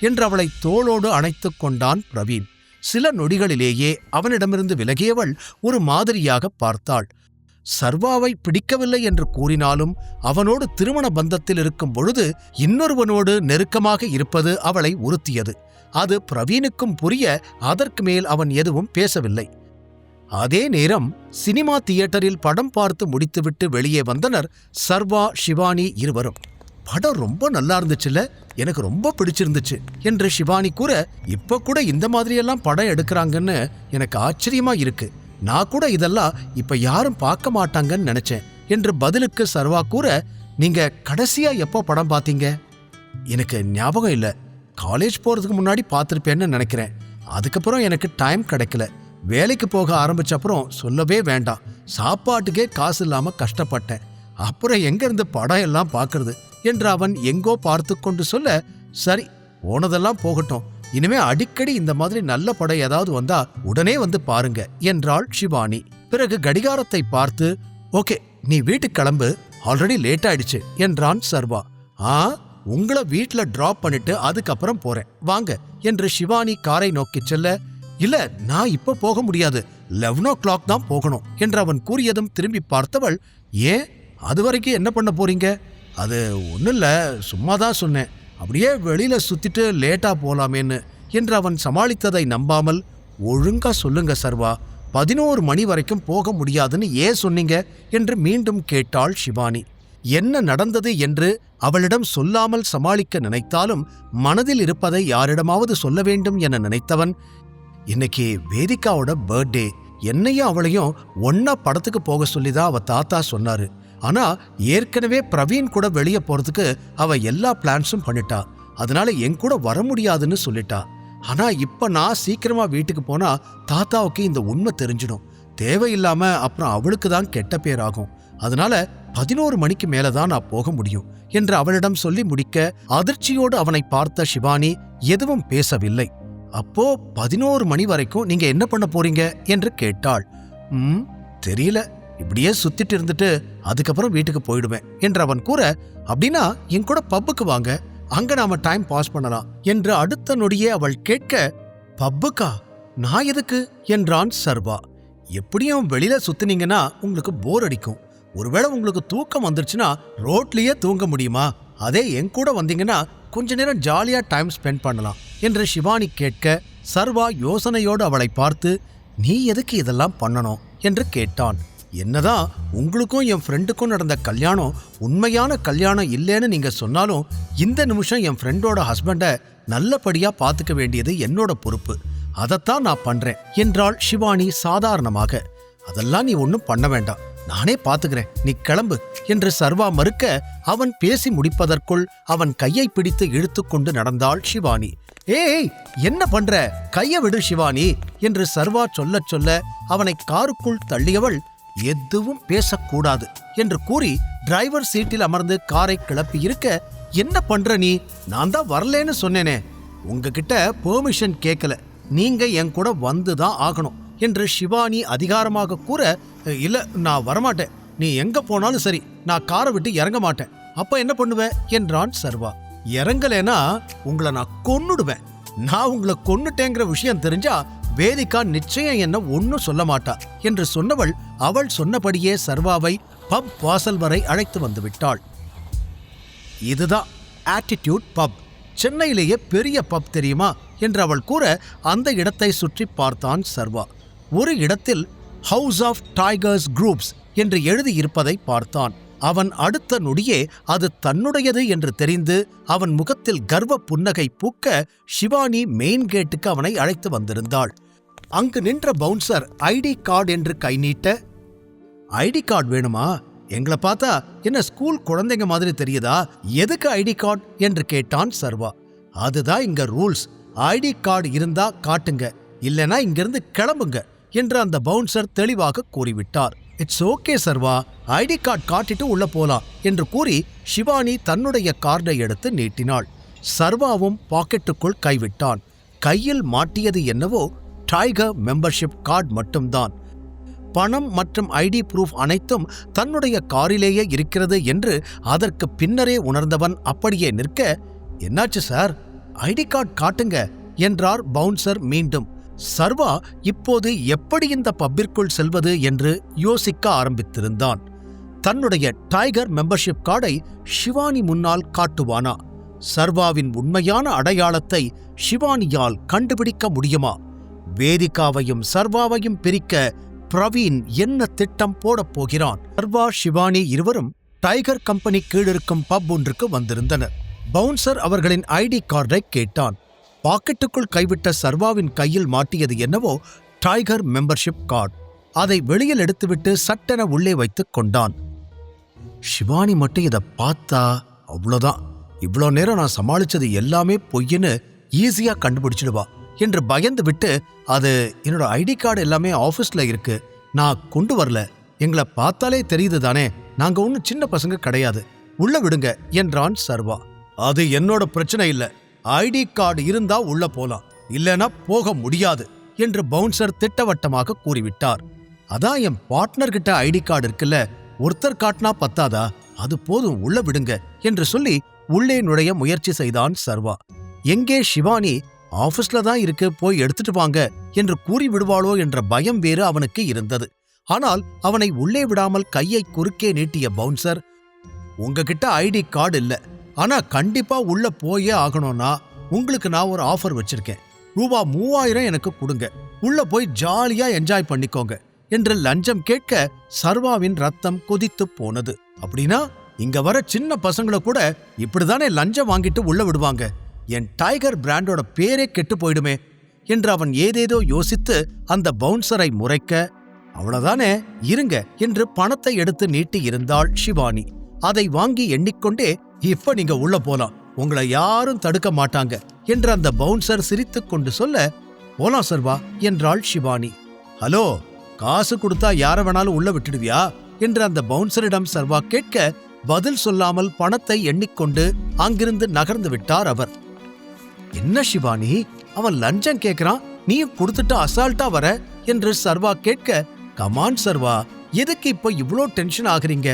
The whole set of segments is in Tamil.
என்று அவளை தோளோடு அணைத்துக் கொண்டான் பிரவீன். சில நொடிகளிலேயே அவனிடமிருந்து விலகியவள் ஒரு மாதிரியாக பார்த்தாள். சர்வாவை பிடிக்கவில்லை என்று கூறினாலும் அவனோடு திருமண பந்தத்தில் இருக்கும் பொழுது இன்னொருவனோடு நெருக்கமாக இருப்பது அவளை உறுத்தியது. அது பிரவீனுக்கும் புரிய அதற்கு மேல் அவன் எதுவும் பேசவில்லை. அதே நேரம் சினிமா தியேட்டரில் படம் பார்த்து முடித்துவிட்டு வெளியே வந்தனர் சர்வா, ஷிவானி இருவரும். படம் ரொம்ப நல்லா இருந்துச்சுல்ல, எனக்கு ரொம்ப பிடிச்சிருந்துச்சு என்று ஷிவானி கூற, இப்ப கூட இந்த மாதிரியெல்லாம் படம் எடுக்கிறாங்கன்னு எனக்கு ஆச்சரியமா இருக்கு. நான் கூட இதெல்லாம் இப்ப யாரும் பார்க்க மாட்டாங்கன்னு நினைச்சேன் என்று பதிலுக்கு சர்வா கூற, நீங்க கடைசியா எப்போ படம் பார்த்தீங்க? எனக்கு ஞாபகம் இல்லை. காலேஜ் போறதுக்கு முன்னாடி பார்த்துருப்பேன்னு நினைக்கிறேன். அதுக்கப்புறம் எனக்கு டைம் கிடைக்கல. வேலைக்கு போக ஆரம்பிச்சப்புறம் சொல்லவே வேண்டாம், சாப்பாட்டுக்கே காசு இல்லாம கஷ்டப்பட்டேன். அப்புறம் எங்கிருந்து படம் எல்லாம் பார்க்கறது என்று அவன் எங்கோ பார்த்து கொண்டு சொல்ல, சரி போனதெல்லாம் போகட்டும், இனிமே அடிக்கடி இந்த மாதிரி நல்ல படம் ஏதாவது வந்தா உடனே வந்து பாருங்க என்றாள் ஷிவானி. பிறகு கடிகாரத்தை பார்த்து, ஓகே நீ வீட்டுக்கு கிளம்பு, ஆல்ரெடி லேட் ஆயிடுச்சு என்றான் சர்வா. உங்களை வீட்டுல டிராப் பண்ணிட்டு அதுக்கப்புறம் போறேன் வாங்க என்று ஷிவானி காரை நோக்கி செல்ல, இல்ல நான் இப்ப போக முடியாது, 11 o'clock தான் போகணும் என்று அவன் கூறியதும் திரும்பி பார்த்தவள், ஏன் அது வரைக்கும் என்ன பண்ண போறீங்க? அது ஒன்னும் இல்ல, சும்மாதான் சொன்னேன், அப்படியே வெளியில சுத்திட்டு லேட்டா போலாமேன்னு என்று அவன் சமாளித்ததை நம்பாமல், ஒழுங்கா சொல்லுங்க சர்வா, 11 மணி வரைக்கும் போக முடியாதுன்னு ஏன் சொன்னீங்க என்று மீண்டும் கேட்டாள் ஷிவானி. என்ன நடந்தது என்று அவளிடம் சொல்லாமல் சமாளிக்க நினைத்தாலும் மனதில் இருப்பதை யாரிடமாவது சொல்ல வேண்டும் என நினைத்தவன், இன்னைக்கு வேதிகாவோட பர்த்டே, என்னையும் அவளையும் ஒன்னா படத்துக்கு போக சொல்லிதான் அவ தாத்தா சொன்னாரு. ஆனா ஏற்கனவே பிரவீன் கூட வெளியே போறதுக்கு அவ எல்லா பிளான்ஸும் பண்ணிட்டா. அதனால என் கூட வர முடியாதுன்னு சொல்லிட்டா. ஆனா இப்ப நான் சீக்கிரமா வீட்டுக்கு போனா தாத்தாவுக்கு இந்த உண்மை தெரிஞ்சிடும். தேவையில்லாம அப்புறம் அவளுக்கு தான் கெட்ட பேர் ஆகும். அதனால 11 மணிக்கு மேலதான் நான் போக முடியும் என்று அவளிடம் சொல்லி முடிக்க அதிர்ச்சியோடு அவனை பார்த்த ஷிவானி எதுவும் பேசவில்லை. அப்போ 11 மணி வரைக்கும் நீங்க என்ன பண்ண போறீங்க என்று கேட்டாள். தெரியல, இப்படியே சுத்திட்டு இருந்துட்டு அதுக்கப்புறம் வீட்டுக்கு போயிடுவேன் என்று அவன் கூற, அப்படின்னா என் கூட பப்புக்கு வாங்க, அங்க நாம டைம் பாஸ் பண்ணலாம் என்று அடுத்த நொடியே அவள் கேட்க, பப்புக்கா? நான் எதுக்கு என்றான் சர்வா. எப்படியும் வெளியில சுத்தினீங்கன்னா உங்களுக்கு போர் அடிக்கும். ஒருவேளை உங்களுக்கு தூக்கம் வந்துருச்சுன்னா ரோட்லயே தூங்க முடியுமா? அதே என் கூட வந்தீங்கன்னா கொஞ்ச நேரம் ஜாலியா டைம் ஸ்பெண்ட் பண்ணலாம் என்று ஷிவானி கேட்க, சர்வா யோசனையோடு அவளை பார்த்து, நீ எதுக்கு இதெல்லாம் பண்ணணும் என்று கேட்டான். என்னதான் உங்களுக்கும் என் ஃப்ரெண்டுக்கும் நடந்த கல்யாணம் உண்மையான கல்யாணம் இல்லைன்னு நீங்க சொன்னாலும் இந்த நிமிஷம் என் ஃப்ரெண்டோட ஹஸ்பண்டை நல்லபடியா பார்த்துக்க வேண்டியது என்னோட பொறுப்பு. அதைத்தான் நான் பண்றேன் என்றாள் ஷிவானி சாதாரணமாக. அதெல்லாம் நீ ஒன்னும் பண்ண வேண்டாம், நானே பாத்துக்கிறேன், நீ கிளம்பு என்று சர்வா மறுக்க, அவன் பேசி முடிப்பதற்குள் அவன் கையை பிடித்து இழுத்து கொண்டு நடந்தாள் ஷிவானி. ஏய் என்ன பண்ற, கைய விடு ஷிவானி என்று சர்வா சொல்ல சொல்ல அவனை காருக்குள் தள்ளியவள், எதுவும் பேசக்கூடாது என்று கூறி டிரைவர் சீட்டில் அமர்ந்து காரை கிளப்பி இருக்க, என்ன பண்ற நீ? நான் தான் வரலேன்னு சொன்னேனே, உங்ககிட்ட பெர்மிஷன் கேட்கல, நீங்க என் கூட வந்துதான் ஆகணும் என்று ஷிவானி அதிகாரமாக கூற, இல்ல நான் வரமாட்டேன், நீ எங்க போனாலும் சரி, நான் காரை விட்டு இறங்க மாட்டேன். அப்ப என்ன பண்ணுவ என்றான் சர்வா. இறங்கலேனா உங்களை நான் கொன்னுடுவேன். நான் உங்களை கொன்னுட்டேங்கிற விஷயம் தெரிஞ்சா வேதிகா நிச்சயம் என்ன ஒன்னும் சொல்ல மாட்டா என்று சொன்னவள் அவள் சொன்னபடியே சர்வாவை பப் வாசல் வரை அழைத்து வந்து விட்டாள். இதுதான் ஆட்டிடியூட் பப், சென்னையிலேயே பெரிய பப் தெரியுமா என்று அவள் கூற அந்த இடத்தை சுற்றி பார்த்தான் சர்வா. ஒரு இடத்தில் ஹவுஸ் ஆஃப் டைகர்ஸ் குரூப்ஸ் என்று எழுதியிருப்பதை பார்த்தான். அவன் அடுத்த நொடியே அது தன்னுடையது என்று தெரிந்து அவன் முகத்தில் கர்வ புன்னகை பூக்க ஷிவானி மெயின் கேட்டுக்கு அவனை அழைத்து வந்திருந்தாள். அங்கு நின்ற பவுன்சர் ஐடி கார்டு என்று கை நீட்ட, ஐடி கார்டு வேணுமா? எங்களை பார்த்தா என்ன ஸ்கூல் குழந்தைங்க மாதிரி தெரியுதா? எதுக்கு ஐடி கார்டு என்று கேட்டான் சர்வா. அதுதான் இங்க ரூல்ஸ், ஐடி கார்டு இருந்தா காட்டுங்க, இல்லனா இங்கிருந்து கிளம்புங்க என்று அந்த பவுன்சர் தெளிவாக கூறிவிட்டார். It's okay Sarva, ID card காட்டிட்டு உள்ள போலாம் என்று கூறி ஷிவானி தன்னுடைய கார்டை எடுத்து நீட்டினாள். சர்வாவும் பாக்கெட்டுக்குள் கைவிட்டான். கையில் மாட்டியது என்னவோ டைகர் மெம்பர்ஷிப் கார்டு மட்டும்தான். பணம் மற்றும் ஐடி ப்ரூஃப் அனைத்தும் தன்னுடைய காரிலேயே இருக்கிறது என்று அதற்கு பின்னரே உணர்ந்தவன் அப்படியே நிற்க, என்னாச்சு சார், ஐடி கார்டு காட்டுங்க என்றார் பவுன்சர் மீண்டும். சர்வா இப்போது எப்படி இந்த பப்பிற்குள் செல்வது என்று யோசிக்க ஆரம்பித்திருந்தான். தன்னுடைய டைகர் மெம்பர்ஷிப் கார்டை ஷிவானி முன்னால் காட்டுவானா? சர்வாவின் உண்மையான அடையாளத்தை ஷிவானியால் கண்டுபிடிக்க முடியுமா? வேதிகாவையும் சர்வாவையும் பிரிக்க பிரவீன் என்ன திட்டம் போடப் போகிறான்? சர்வா ஷிவானி இருவரும் டைகர் கம்பெனி கீழிருக்கும் பப் ஒன்றுக்கு வந்திருந்தனர். பவுன்சர் அவர்களின் ஐடி கார்டை கேட்டான். பாக்கெட்டுக்குள் கைவிட்ட சர்வாவின் கையில் மாட்டியது என்னவோ டைகர் மெம்பர்ஷிப் கார்டு. அதை வெளியில் எடுத்துவிட்டு சட்டென உள்ளே வைத்துக் கொண்டான். ஷிவானி மட்டும் இதை பார்த்தா அவ்வளோதான், இவ்வளோ நேரம் நான் சமாளிச்சது எல்லாமே பொய்ன்னு ஈஸியா கண்டுபிடிச்சிடுவா என்று பயந்து விட்டு, அது என்னோட ஐடி கார்டு எல்லாமே ஆஃபீஸ்ல இருக்கு, நான் கொண்டு வரல, எங்களை பார்த்தாலே தெரியுது தானே, நாங்க ஒன்றும் சின்ன பசங்க கிடையாது, உள்ள விடுங்க என்றான் சர்வா. அது என்னோட பிரச்சனை இல்ல, ஐடி கார்டு இருந்தா உள்ள போலாம், இல்லனா போக முடியாது என்று பவுன்சர் திட்டவட்டமாக கூறிவிட்டார். அதான் என் பார்ட்னர் கிட்ட ஐடி கார்டு இருக்குல்ல, ஒருத்தர் காட்டினா பத்தாதா, அது போதும், உள்ள விடுங்க என்று சொல்லி உள்ளே நுழைய முயற்சி செய்தான் சர்வா. எங்கே ஷிவானி ஆபீஸ்ல தான் இருக்கு, போய் எடுத்துட்டு வாங்க என்று கூறி விடுவாளோ என்ற பயம் வேறு அவனுக்கு இருந்தது. ஆனால் அவனை உள்ளே விடாமல் கையை குறுக்கே நீட்டிய பவுன்சர், உங்ககிட்ட ஐடி கார்டு இல்ல, ஆனா கண்டிப்பா உள்ள போயே ஆகணும்னா உங்களுக்கு நான் ஒரு ஆஃபர் வச்சிருக்கேன், ரூபா 3000 எனக்கு கொடுங்க, உள்ள போய் ஜாலியா என்ஜாய் பண்ணிக்கோங்க என்று லஞ்சம் கேட்க சர்வாவின் ரத்தம் கொதித்து போனது. அப்படின்னா இங்க வர சின்ன பசங்களை கூட இப்படிதானே லஞ்சம் வாங்கிட்டு உள்ள விடுவாங்க, என் டைகர் பிராண்டோட பேரே கெட்டு போயிடுமே என்று அவன் ஏதேதோ யோசித்து அந்த பவுன்சரை முறைக்க, அவ்வளவுதானே இருங்க என்று பணத்தை எடுத்து நீட்டி இருந்தாள் ஷிவானி. அதை வாங்கி எண்ணிக்கொண்டே, இப்ப நீங்க உள்ள போலாம், உங்களை யாரும் தடுக்க மாட்டாங்க என்று அந்த பவுன்சர் சிரித்துக் கொண்டு சொல்ல, போலாம் சர்வா என்றாள் ஷிவானி. ஹலோ, காசு கொடுத்தா யார வேணாலும் உள்ள விட்டுடுவியா என்று அந்த பவுன்சரிடம் சர்வா கேட்க, பதில் சொல்லாமல் பணத்தை எண்ணிக்கொண்டு அங்கிருந்து நகர்ந்து விட்டார் அவர். என்ன ஷிவானி, அவன் லஞ்சம் கேட்கிறான், நீயும் கொடுத்துட்டு அசால்ட்டா வர என்று சர்வா கேட்க, கமான் சர்வா, எதுக்கு இப்ப இவ்ளோ டென்ஷன் ஆகுறீங்க,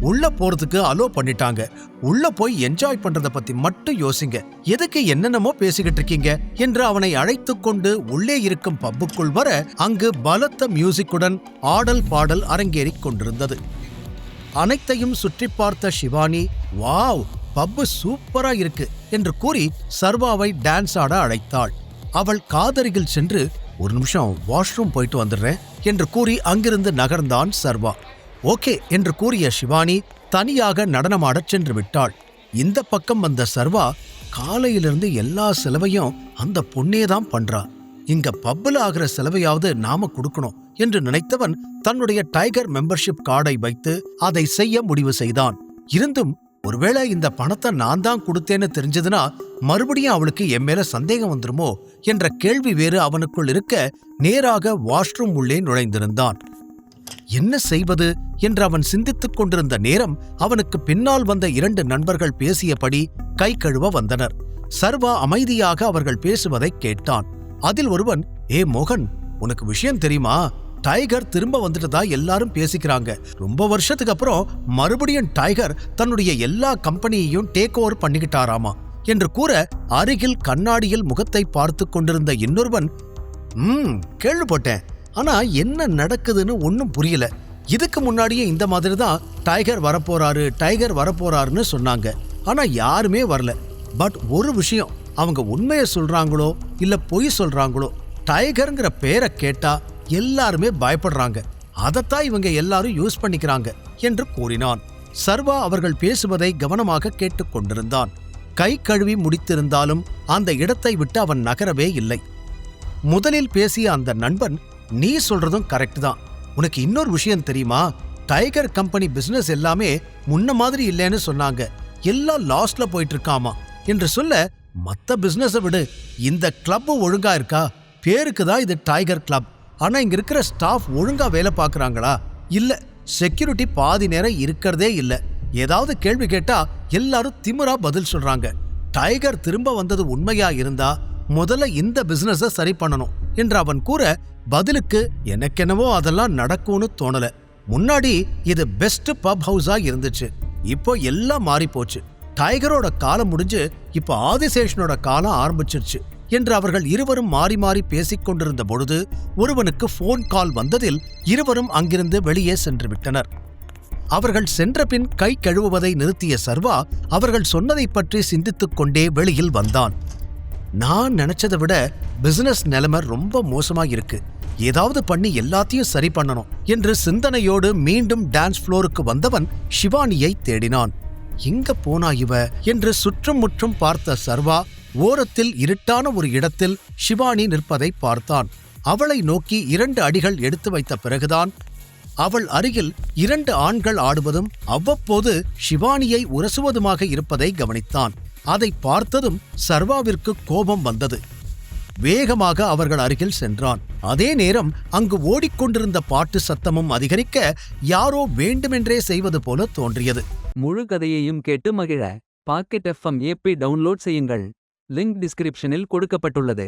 உள்ள போறதுக்கு அலோ பண்ணிட்டாங்க, உள்ள போய் என்ஜாய் பண்றத பத்தி மட்டும் யோசிங்க, எதுக்கு என்னென்னமோ பேசிக்கிட்டு இருக்கீங்க என்று அவனை அழைத்துக் கொண்டு உள்ளே இருக்கும் பப்புக்குள் வர அங்கு பலத்த மியூசிக்குடன் ஆடல் பாடல் அரங்கேறிக் கொண்டிருந்தது. அனைத்தையும் சுற்றி பார்த்த ஷிவானி, வாவ், பப்பு சூப்பரா இருக்கு என்று கூறி சர்வாவை டான்ஸ் ஆட அழைத்தாள். அவள் காதருகில் சென்று, ஒரு நிமிஷம் வாஷ்ரூம் போயிட்டு வந்துடுறேன் என்று கூறி அங்கிருந்து நகர்ந்தான் சர்வா. ஓகே என்று கூறிய ஷிவானி தனியாக நடனமாடச் சென்று விட்டாள். இந்த பக்கம் வந்த சர்வா, காலையிலிருந்து எல்லா செலவையும் அந்த பொண்ணேதான் பண்றா, இங்க பப்புல ஆகிற செலவையாவது நாம கொடுக்கணும் என்று நினைத்தவன் தன்னுடைய டைகர் மெம்பர்ஷிப் கார்டை வைத்து அதை செய்ய முடிவு செய்தான். இருந்தும் ஒருவேளை இந்த பணத்தை நான் தான் கொடுத்தேன்னு தெரிஞ்சதுன்னா மறுபடியும் அவளுக்கு என் மேல சந்தேகம் வந்துருமோ என்ற கேள்வி வேறு அவனுக்குள் இருக்க, நேராக வாஷ்ரூம் உள்ளே நுழைந்திருந்தான். என்ன செய்வது என்று அவன் சிந்தித்துக் கொண்டிருந்த நேரம் அவனுக்கு பின்னால் வந்த 2 நண்பர்கள் பேசியபடி கை கழுவ வந்தனர். சர்வா அமைதியாக அவர்கள் பேசுவதை கேட்டான். அதில் ஒருவன், ஏ மோகன், உனக்கு விஷயம் தெரியுமா, டைகர் திரும்ப வந்துட்டதா எல்லாரும் பேசிக்கிறாங்க, ரொம்ப வருஷத்துக்கு அப்புறம் மறுபடியும் டைகர் தன்னுடைய எல்லா கம்பெனியையும் டேக் ஓவர் பண்ணிக்கிட்டாராமா என்று கூற, அருகில் கண்ணாடியில் முகத்தை பார்த்து கொண்டிருந்த இன்னொருவன், கேள்விப்பட்டேன், ஆனா என்ன நடக்குதுன்னு ஒன்னும் புரியல, இதுக்கு முன்னாடியே இந்த மாதிரி தான் டைகர் வரப்போறாருன்னு சொன்னாங்க, ஆனா யாருமே வரல, பட் ஒரு விஷயம், அவங்க உண்மையை சொல்றாங்களோ இல்ல பொய் சொல்றாங்களோ, டைகர்ங்கிற பேரை கேட்டா எல்லாருமே பயப்படுறாங்க, அதத்தான் இவங்க எல்லாரும் யூஸ் பண்ணிக்கிறாங்க என்று கூறினான். சர்வா அவர்கள் பேசுவதை கவனமாக கேட்டுக்கொண்டிருந்தான். கை கழுவி முடித்திருந்தாலும் அந்த இடத்தை விட்டு அவன் நகரவே இல்லை. முதலில் பேசிய அந்த நண்பன், நீ சொல்றதும் கரெக்ட் தான், உனக்கு இன்னொரு விஷயம் தெரியுமா, டைகர் கம்பெனி பிசினஸ் எல்லாமே முன்ன மாதிரி இல்லைன்னு சொன்னாங்க, எல்லாம் லாஸ்ட்ல போயிட்டு இருக்காமா என்று சொல்ல, மத்த பிசினஸை விடு, இந்த கிளப் ஒழுங்கா இருக்கா, பேருக்கு தான் இது டைகர் கிளப், ஆனா இங்க இருக்கிற ஸ்டாஃப் ஒழுங்கா வேலை பார்க்கறாங்களா, இல்ல செக்யூரிட்டி பாதி நேரம் இருக்கிறதே இல்ல, ஏதாவது கேள்வி கேட்டா எல்லாரும் திமிரா பதில் சொல்றாங்க, டைகர் திரும்ப வந்தது உண்மையா இருந்தா முதல்ல இந்த பிசினஸ சரி பண்ணணும் என்று அவன் கூற, பதிலுக்கு எனக்கென்னவோ அதெல்லாம் நடக்கும்னு தோணல, முன்னாடி இது பெஸ்ட் பப் ஹவுஸா இருந்துச்சு, இப்போ எல்லாம் மாறி போச்சு, டைகரோட காலம் முடிஞ்சு இப்ப ஆதிசேஷனோட காலம் ஆரம்பிச்சிருச்சு என்று அவர்கள் இருவரும் மாறி மாறி பேசிக் கொண்டிருந்த பொழுது ஒருவனுக்கு போன் கால் வந்ததில் இருவரும் அங்கிருந்து வெளியே சென்று விட்டனர். அவர்கள் சென்ற பின் கை கழுவுவதை நிறுத்திய சர்வா அவர்கள் சொன்னதை பற்றி சிந்தித்துக் கொண்டே வெளியில் வந்தான். நான் நினைச்சதை விட பிசினஸ் நிலைமை ரொம்ப மோசமாயிருக்கு, ஏதாவது பண்ணி எல்லாத்தையும் சரி பண்ணணும் என்று சிந்தனையோடு மீண்டும் டான்ஸ் ஃப்ளோருக்கு வந்தவன் ஷிவானியை தேடினான். எங்க போனா இவ என்று சுற்றும் முற்றும் பார்த்த சர்வா ஓரத்தில் இருட்டான ஒரு இடத்தில் ஷிவானி நிற்பதை பார்த்தான். அவளை நோக்கி 2 அடிகள் எடுத்து வைத்த பிறகுதான் அவள் அருகில் 2 ஆண்கள் ஆடுவதும் அவ்வப்போது ஷிவானியை உரசுவதுமாக இருப்பதை கவனித்தான். அதை பார்த்ததும் சர்வாவிற்கு கோபம் வந்தது. வேகமாக அவர்கள் அருகில் சென்றான். அதே நேரம் அங்கு ஓடிக்கொண்டிருந்த பாட்டு சத்தமும் அதிகரிக்க யாரோ வேண்டுமென்றே செய்வது போல தோன்றியது. முழு கதையையும் கேட்டு மகிழ பாக்கெட் FM ஏப்பை டவுன்லோட் செய்யுங்கள். லிங்க் டிஸ்கிரிப்ஷனில் கொடுக்கப்பட்டுள்ளது.